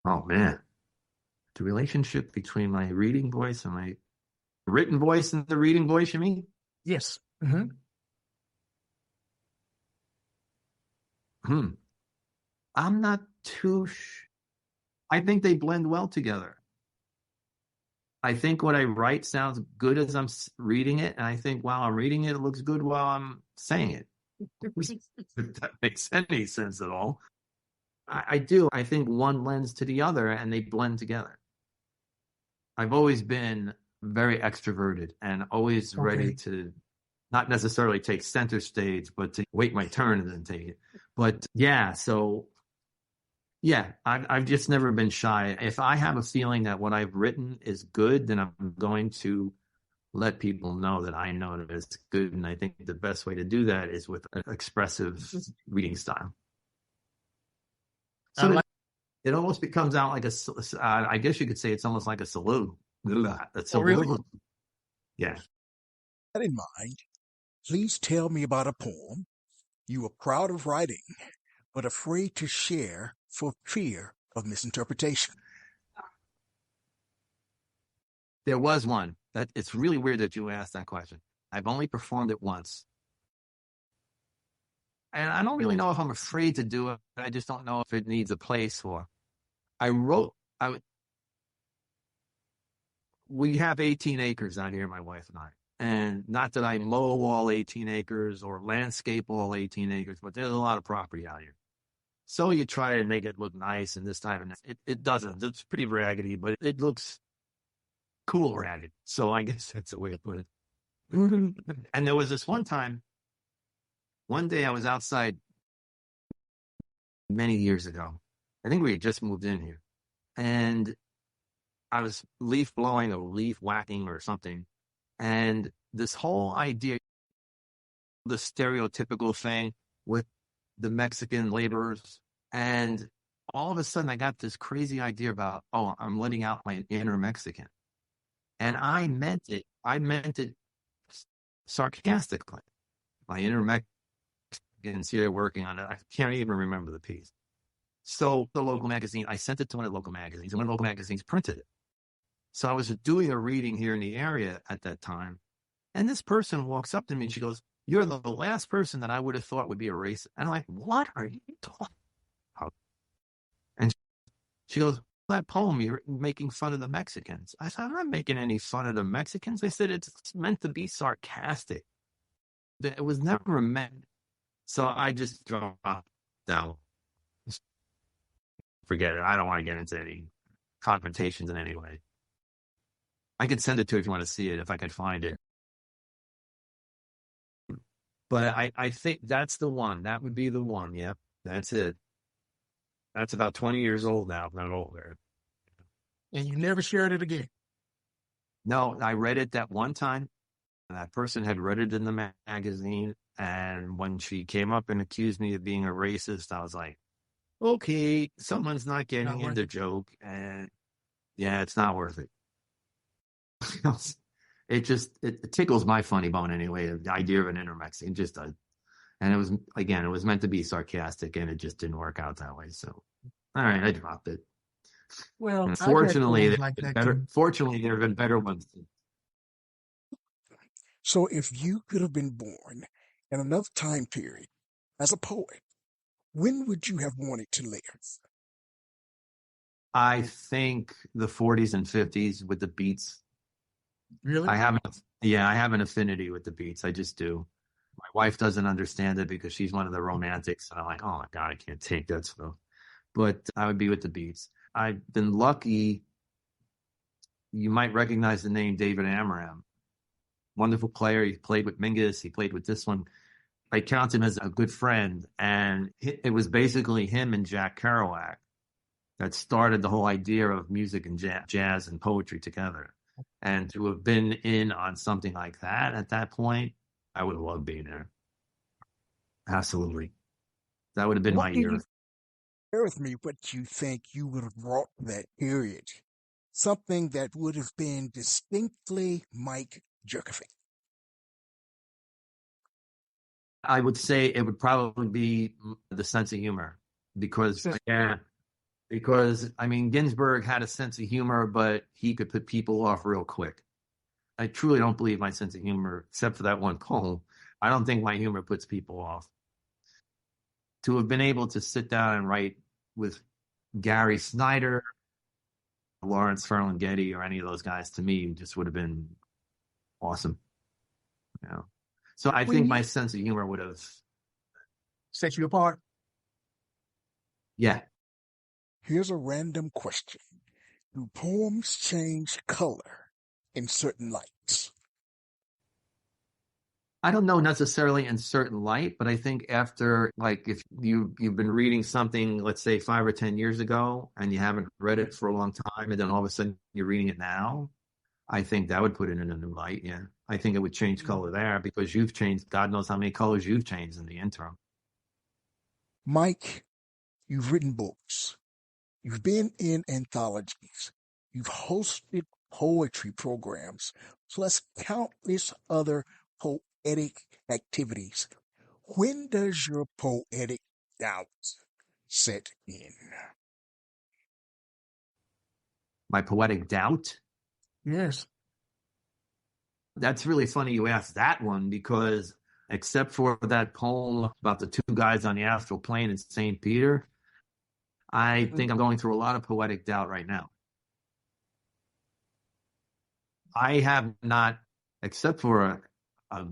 Oh, man. The relationship between my reading voice and my written voice and the reading voice, you mean? Yes. I'm not too I think they blend well together. I think what I write sounds good as I'm reading it, and I think while I'm reading it, it looks good while I'm saying it. If that makes any sense at all. I do. I think one lends to the other, and they blend together. I've always been very extroverted and always ready to not necessarily take center stage, but to wait my turn and then take it. But yeah, so yeah, I've just never been shy. If I have a feeling that what I've written is good, then I'm going to let people know that I know that it's good. And I think the best way to do that is with an expressive reading style. So it almost becomes out like I guess you could say it's almost like a saloon. Really? Yeah. That in mind, please tell me about a poem you are proud of writing, but afraid to share for fear of misinterpretation. There was one. It's really weird that you asked that question. I've only performed it once. And I don't really know if I'm afraid to do it. I just don't know if it needs a place for. We have 18 acres out here, my wife and I. And not that I mow all 18 acres or landscape all 18 acres, but there's a lot of property out here. So you try to make it look nice and this time and that. It doesn't. It's pretty raggedy, but it looks cool ragged. So I guess that's the way to put it. And there was this one day I was outside many years ago. I think we had just moved in here. And I was leaf blowing or leaf whacking or something. And this whole idea, the stereotypical thing with the Mexican laborers. And all of a sudden I got this crazy idea about, I'm letting out my inner Mexican. And I meant it sarcastically. My inner Mexicans here working on it. I can't even remember the piece. So the local magazine, I sent it to one of the local magazines, and one of the local magazines printed it. So I was doing a reading here in the area at that time. And this person walks up to me and she goes, "You're the last person that I would have thought would be a racist." And I'm like, "What are you talking about?" And she goes, "That poem, you're making fun of the Mexicans." I said, "I'm not making any fun of the Mexicans." I said, "It's meant to be sarcastic. It was never meant." So I just dropped down. Forget it. I don't want to get into any confrontations in any way. I could send it to you if you want to see it, if I could find it. But I think that's the one. That would be the one. Yep, that's it. That's about 20 years old now, if not older. And you never shared it again? No, I read it that one time. That person had read it in the magazine. And when she came up and accused me of being a racist, I was like, okay, someone's not getting in the joke. And yeah, it's not worth it. It tickles my funny bone anyway, the idea of an intermix. It just does. And it was meant to be sarcastic, and it just didn't work out that way. So, all right, I dropped it. Well, and fortunately, fortunately, there have been better ones. So if you could have been born in another time period as a poet, when would you have wanted to live? I think the 40s and 50s with the beats. Really? I have an affinity with the beats. I just do. My wife doesn't understand it because she's one of the romantics, and I'm like, oh my God, I can't take that stuff. But I would be with the beats. I've been lucky. You might recognize the name David Amram. Wonderful player. He played with Mingus. He played with this one. I count him as a good friend. And it was basically him and Jack Kerouac that started the whole idea of music and jazz and poetry together. And to have been in on something like that at that point, I would have loved being there. Absolutely. That would have been my year. Share with me what you think you would have brought that period. Something that would have been distinctly Mike Jurkovic. I would say it would probably be the sense of humor because I mean, Ginsberg had a sense of humor, but he could put people off real quick. I truly don't believe my sense of humor, except for that one poem. I don't think my humor puts people off. To have been able to sit down and write with Gary Snyder, Lawrence Ferlinghetti, or any of those guys, to me, just would have been awesome. You know? So I think my sense of humor would have set you apart. Yeah. Here's a random question. Do poems change color in certain lights? I don't know necessarily in certain light, but I think after, like, if you've been reading something, let's say 5 or 10 years ago, and you haven't read it for a long time, and then all of a sudden you're reading it now, I think that would put it in a new light. Yeah. I think it would change color there because you've changed. God knows how many colors you've changed in the interim. Mike, you've written books. You've been in anthologies. You've hosted poetry programs, plus countless other poetic activities. When does your poetic doubt set in? My poetic doubt? Yes. That's really funny you asked that one because except for that poem about the two guys on the astral plane in St. Peter, I think I'm going through a lot of poetic doubt right now. I have not, except for a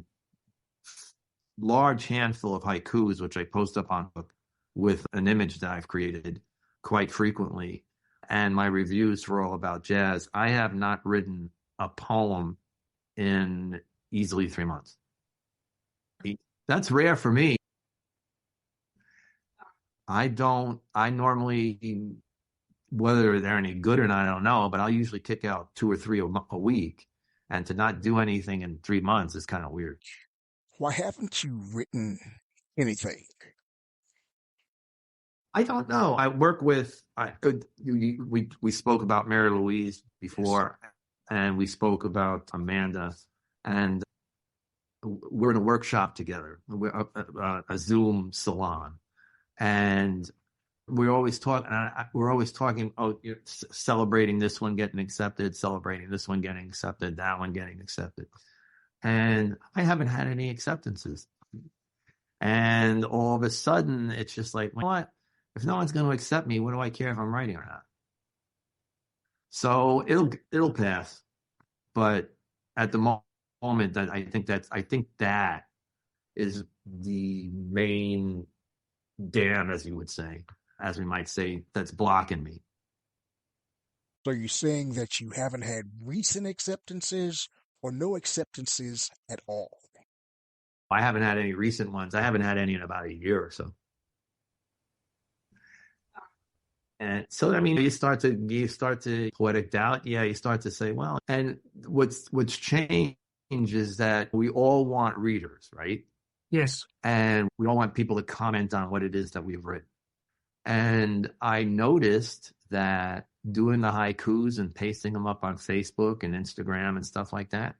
large handful of haikus, which I post up on book with an image that I've created quite frequently, and my reviews were all about jazz. I have not written a poem in easily 3 months. That's rare for me. I normally, whether they're any good or not, I don't know, but I'll usually kick out 2 or 3 a week. And to not do anything in 3 months is kind of weird. Why haven't you written anything? I don't know. I work with, we spoke about Mary Louise before, and we spoke about Amanda, and we're in a workshop together, a Zoom salon. And we're always talking. You're celebrating this one getting accepted, celebrating this one getting accepted, that one getting accepted, and I haven't had any acceptances. And all of a sudden, it's just like, what? If no one's going to accept me, what do I care if I'm writing or not? So it'll pass. But at the moment, that I think that is the main dam, as you would say, as we might say, that's blocking me. So you're saying that you haven't had recent acceptances or no acceptances at all? I haven't had any recent ones. I haven't had any in about a year or so. And so, I mean, you start to poetic doubt. Yeah, you start to say, well, and what's changed is that we all want readers, right? Yes. And we all want people to comment on what it is that we've written. And I noticed that doing the haikus and pasting them up on Facebook and Instagram and stuff like that,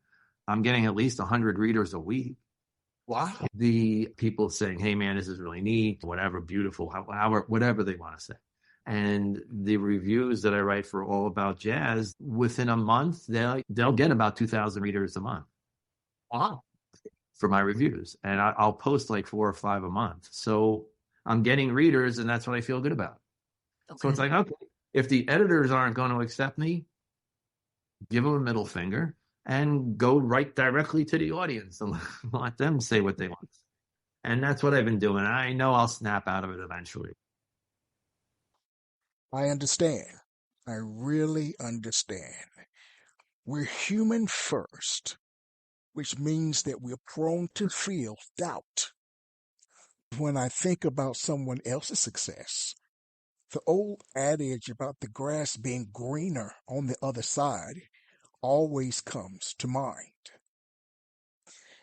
I'm getting at least 100 readers a week. Wow. The people saying, hey, man, this is really neat, whatever, beautiful, however, whatever they want to say. And the reviews that I write for All About Jazz, within a month, they'll get about 2,000 readers a month. Wow. For my reviews. And I'll post like 4 or 5 a month. So I'm getting readers, and that's what I feel good about. Okay. So it's like, okay, if the editors aren't going to accept me, give them a middle finger and go right directly to the audience and let them say what they want. And that's what I've been doing. I know I'll snap out of it eventually. I understand. I really understand. We're human first, which means that we're prone to feel doubt. When I think about someone else's success, the old adage about the grass being greener on the other side always comes to mind.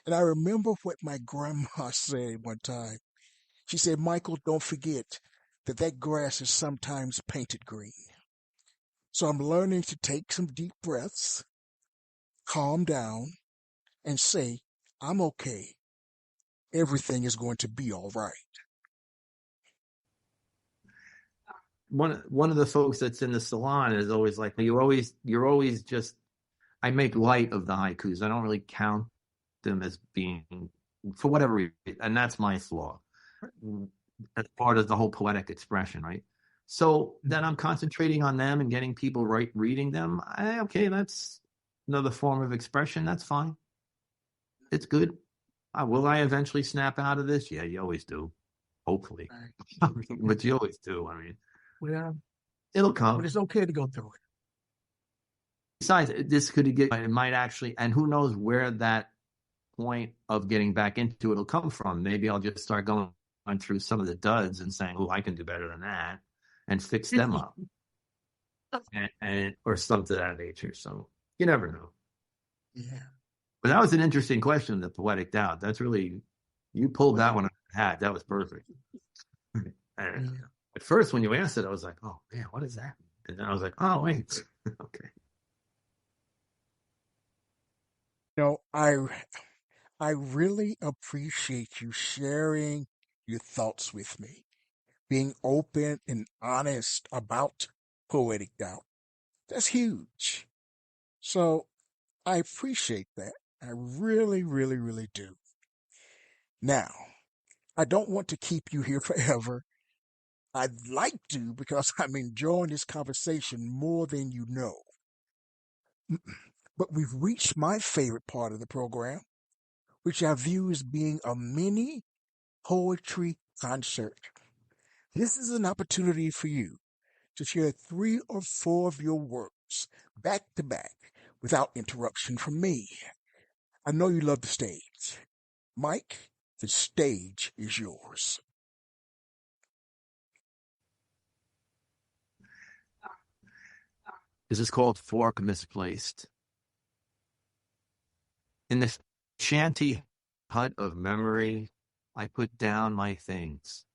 And I remember what my grandma said one time. She said, Michael, don't forget that that grass is sometimes painted green. So I'm learning to take some deep breaths, calm down, and say, I'm okay. Everything is going to be all right. One of the folks that's in the salon is always like, you're always just, I make light of the haikus. I don't really count them as being, for whatever reason, and that's my flaw. That's part of the whole poetic expression, right? So then I'm concentrating on them and getting people reading them. Okay, that's another form of expression. That's fine. It's good. Will I eventually snap out of this? Yeah, you always do. Hopefully. But you always do. I mean, well, it'll come. But it's okay to go through it. Besides, it might actually, and who knows where that point of getting back into it'll come from. Maybe I'll just start going through some of the duds and saying, oh, I can do better than that, and fix them up. and or something of that nature. So you never know. Yeah. But that was an interesting question, the poetic doubt. That's really, you pulled that one out of the hat. That was perfect. At first, when you asked it, I was like, oh, man, what is that? And then I was like, oh, wait. Okay. I really appreciate you sharing your thoughts with me, being open and honest about poetic doubt. That's huge. So I appreciate that. I really, really, really do. Now, I don't want to keep you here forever. I'd like to because I'm enjoying this conversation more than you know. But we've reached my favorite part of the program, which I view as being a mini poetry concert. This is an opportunity for you to share 3 or 4 of your works back to back without interruption from me. I know you love the stage. Mike, the stage is yours. This is called Fork Misplaced. In the shanty hut of memory, I put down my things.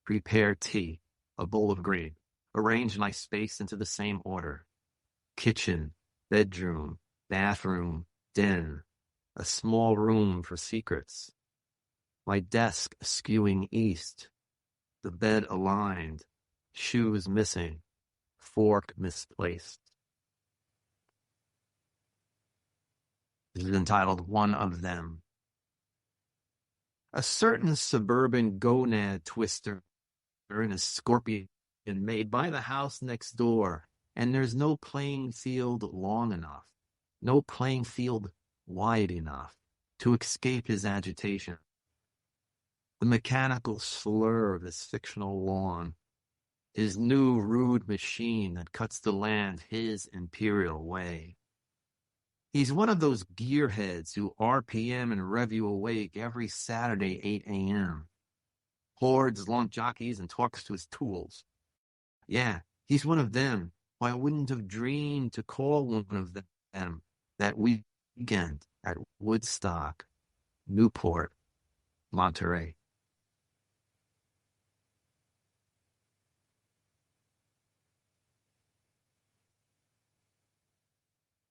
Prepare tea, a bowl of green. Arrange my space into the same order. Kitchen, bedroom, bathroom, den. A small room for secrets. My desk skewing east. The bed aligned. Shoes missing. Fork misplaced. This is entitled One of Them. A certain suburban gonad twister in a scorpion made by the house next door, and there's no playing field long enough, no playing field wide enough to escape his agitation. The mechanical slur of his fictional lawn, his new rude machine that cuts the land his imperial way. He's one of those gearheads who RPM and rev you awake every Saturday 8 a.m. Hoards long jockeys and talks to his tools. Yeah, he's one of them. Why, I wouldn't have dreamed to call one of them that weekend. at Woodstock, Newport, Monterey.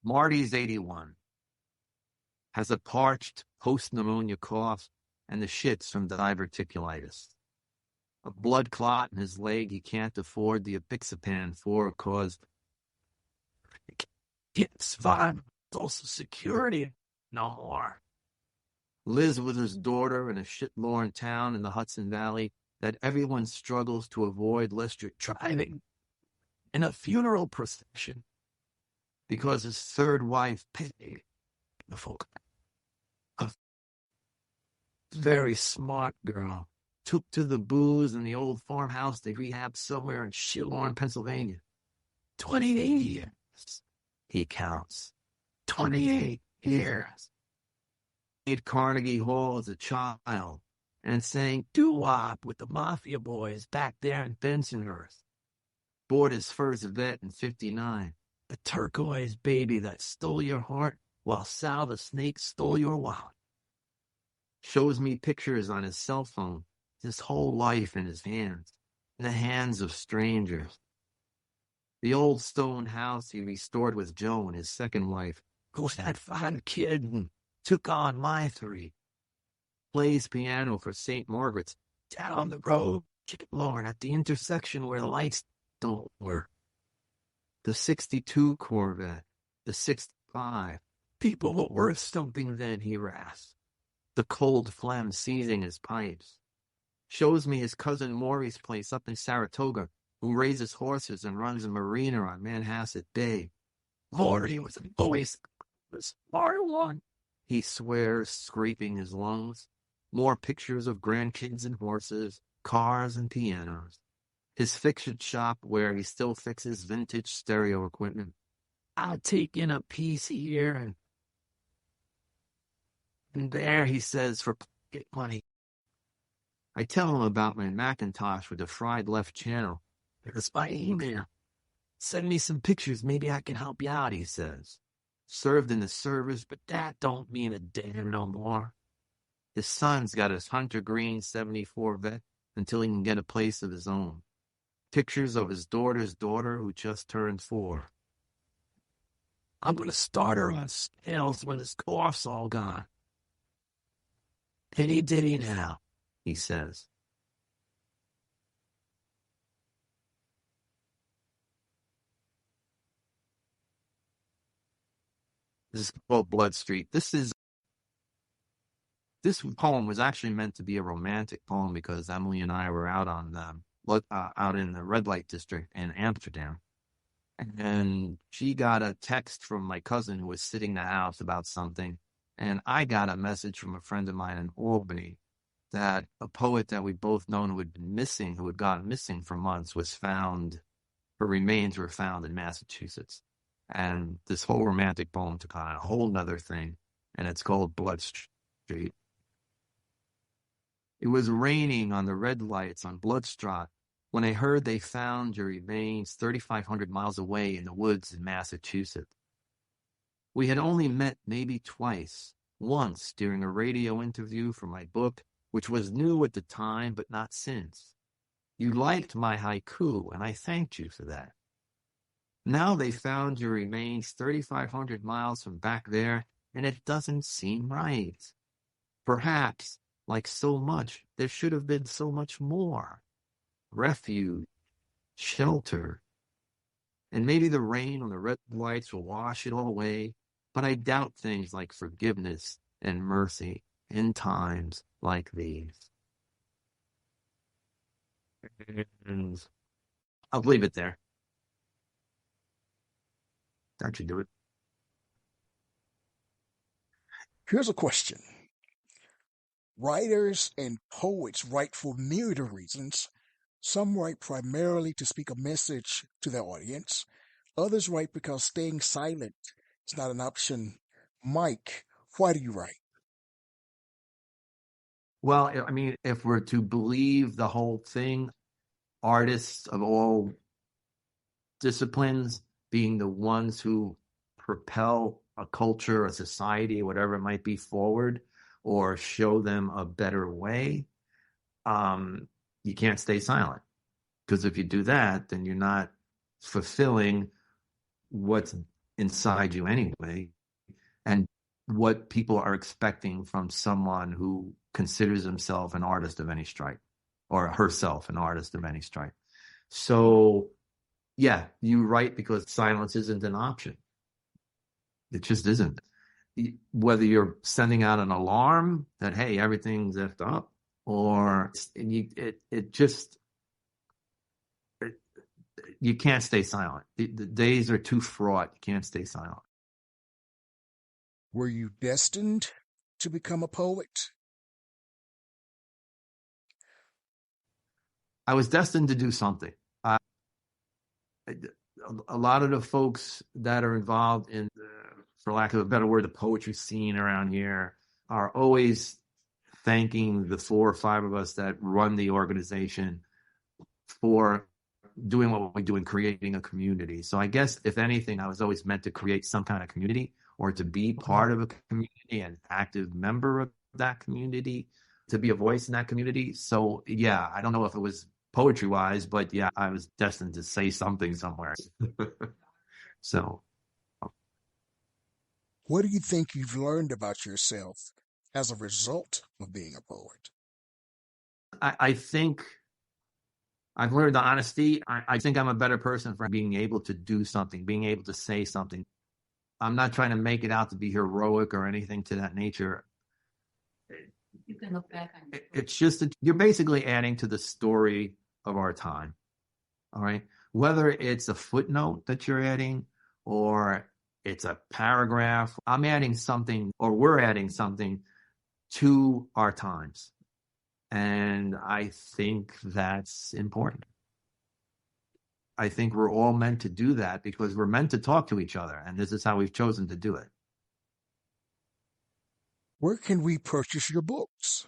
Marty's 81, has a parched post-pneumonia cough and the shits from diverticulitis. A blood clot in his leg he can't afford the apixapan for cause he can't survive Social Security no more. Lives with his daughter in a shit-lorn town in the Hudson Valley that everyone struggles to avoid lest you're driving in a funeral procession because his third wife paid the folk. A very smart girl took to the booze in the old farmhouse they rehabbed somewhere in Shillorn, Pennsylvania. 28 years, he counts. 28 years. Played Carnegie Hall as a child and sang doo-wop with the Mafia boys back there in Bensonhurst. Bought his first vet in 59, a turquoise baby that stole your heart while Sal the Snake stole your wallet. Shows me pictures on his cell phone, his whole life in his hands, in the hands of strangers. The old stone house he restored with Joan, his second wife, who had 5 kids and took on my 3. Plays piano for St. Margaret's down the road, Chicken Lord, at the intersection where the lights don't work. The 62 Corvette, the 65. People were worth something then, he rasped. The cold phlegm seizing his pipes. Shows me his cousin Maury's place up in Saratoga, who raises horses and runs a marina on Manhasset Bay. Lord, he was always the smart one, he swears, scraping his lungs. More pictures of grandkids and horses, cars and pianos. His fiction shop where he still fixes vintage stereo equipment. I'll take in a piece here and there, he says, for pocket money. I tell him about my Macintosh with the fried left channel. There's my email. Send me some pictures, maybe I can help you out, he says. Served in the service, but that don't mean a damn no more. His son's got his Hunter Green 74 vet until he can get a place of his own. Pictures of his daughter's daughter who just turned 4. I'm going to start her on scales when his cough's all gone. Pitty ditty now, he says. This is called Blood Street. This poem was actually meant to be a romantic poem because Emily and I were out out in the red light district in Amsterdam. And she got a text from my cousin who was sitting in the house about something. And I got a message from a friend of mine in Albany that a poet that we both known who had been missing, who had gone missing for months, was found. Her remains were found in Massachusetts. And this whole romantic poem took on a whole nother thing. And it's called Blood Street. It was raining on the red lights on Bloodstraat when I heard they found your remains 3,500 miles away in the woods in Massachusetts. We had only met maybe twice, once during a radio interview for my book, which was new at the time but not since. You liked my haiku, and I thanked you for that. Now they found your remains 3,500 miles from back there, and it doesn't seem right. Perhaps, like so much, there should have been so much more. Refuge, shelter, and maybe the rain on the red lights will wash it all away, but I doubt things like forgiveness and mercy in times like these. And I'll leave it there. That should do it. Here's a question. Writers and poets write for myriad of reasons. Some write primarily to speak a message to their audience. Others write because staying silent is not an option. Mike, why do you write? Well, I mean, if we're to believe the whole thing, artists of all disciplines being the ones who propel a culture, a society, whatever it might be, forward or show them a better way, you can't stay silent. Because if you do that, then you're not fulfilling what's inside you anyway, and what people are expecting from someone who considers himself an artist of any stripe, or herself an artist of any stripe. So, yeah, you're right, because silence isn't an option. It just isn't. Whether you're sending out an alarm that, hey, everything's effed up, or you can't stay silent. The days are too fraught. You can't stay silent. Were you destined to become a poet? I was destined to do something. A lot of the folks that are involved in, for lack of a better word, the poetry scene around here are always thanking the 4 or 5 of us that run the organization for doing what we do in creating a community. So I guess, if anything, I was always meant to create some kind of community, or to be part of a community, an active member of that community, to be a voice in that community. So, yeah, I don't know if it was poetry-wise, but yeah, I was destined to say something somewhere. So. What do you think you've learned about yourself as a result of being a poet? I think I've learned the honesty. I think I'm a better person for being able to do something, being able to say something. I'm not trying to make it out to be heroic or anything to that nature. You can look back on it. It's just that you're basically adding to the story of our time. All right. Whether it's a footnote that you're adding, or it's a paragraph, I'm adding something, or we're adding something to our times. And I think that's important. I think we're all meant to do that, because we're meant to talk to each other. And this is how we've chosen to do it. Where can we purchase your books?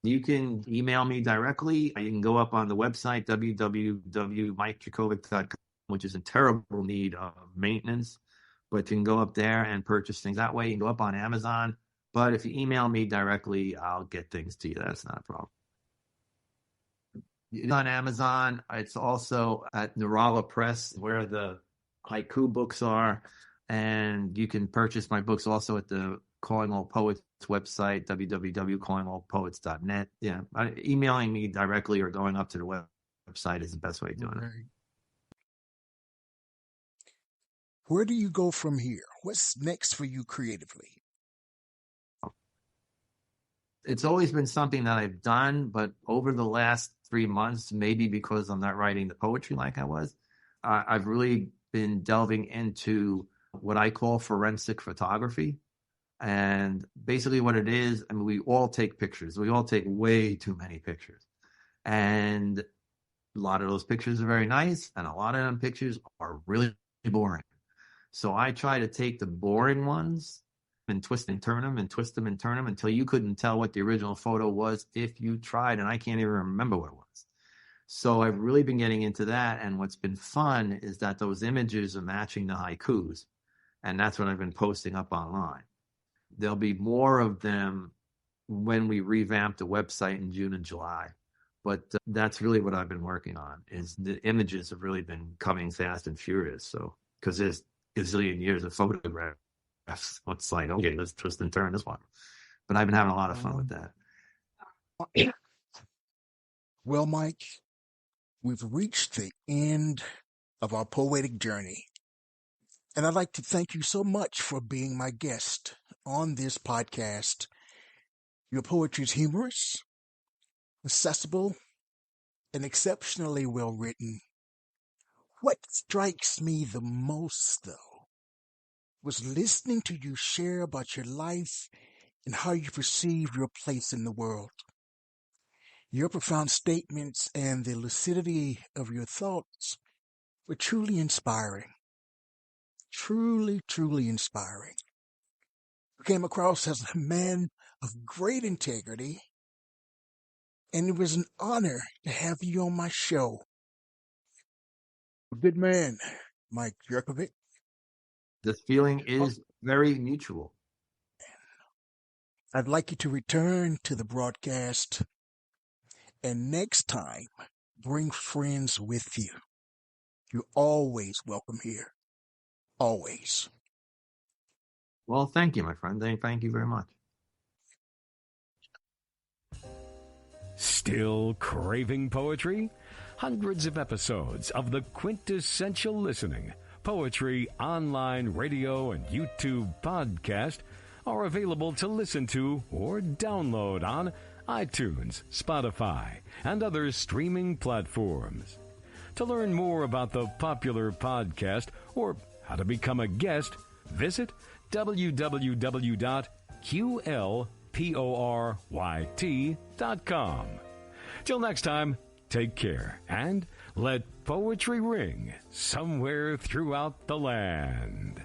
You can email me directly. You can go up on the website, www.mikejurkovic.com, which is in terrible need of maintenance. But you can go up there and purchase things that way. You can go up on Amazon. But if you email me directly, I'll get things to you. That's not a problem. It's on Amazon. It's also at Narala Press, where the haiku books are. And you can purchase my books also at the Calling All Poets website, www.callingallpoets.net. Yeah, emailing me directly or going up to the website is the best way of doing it. Where do you go from here? What's next for you creatively? It's always been something that I've done, but over the last 3 months, maybe because I'm not writing the poetry like I was, I've really been delving into what I call forensic photography. And basically what it is, I mean, we all take pictures. We all take way too many pictures. And a lot of those pictures are very nice, and a lot of them pictures are really boring. So I try to take the boring ones and twist and turn them and twist them and turn them until you couldn't tell what the original photo was if you tried, and I can't even remember what it was. So I've really been getting into that, and what's been fun is that those images are matching the haikus, and that's what I've been posting up online. There'll be more of them when we revamp the website in June and July. But that's really what I've been working on, is the images have really been coming fast and furious. So, because there's a gazillion years of photographs, it's like, okay, let's twist and turn this one. But I've been having a lot of fun with that. Well, Mike, we've reached the end of our poetic journey. And I'd like to thank you so much for being my guest on this podcast. Your poetry is humorous, accessible, and exceptionally well written. What strikes me the most, though, was listening to you share about your life and how you perceive your place in the world. Your profound statements and the lucidity of your thoughts were truly inspiring. Truly, truly inspiring. You came across as a man of great integrity, and it was an honor to have you on my show. Good man, Mike Jurkovic. This feeling is very mutual. I'd like you to return to the broadcast, and next time, bring friends with you. You're always welcome here. Always. Well, thank you, my friend. Thank you very much. Still craving poetry? Hundreds of episodes of the Quintessential Listening Poetry Online Radio and YouTube podcast are available to listen to or download on iTunes, Spotify, and other streaming platforms. To learn more about the popular podcast or how to become a guest, visit www.QLPORYT.com. Till next time, take care and let poetry ring somewhere throughout the land.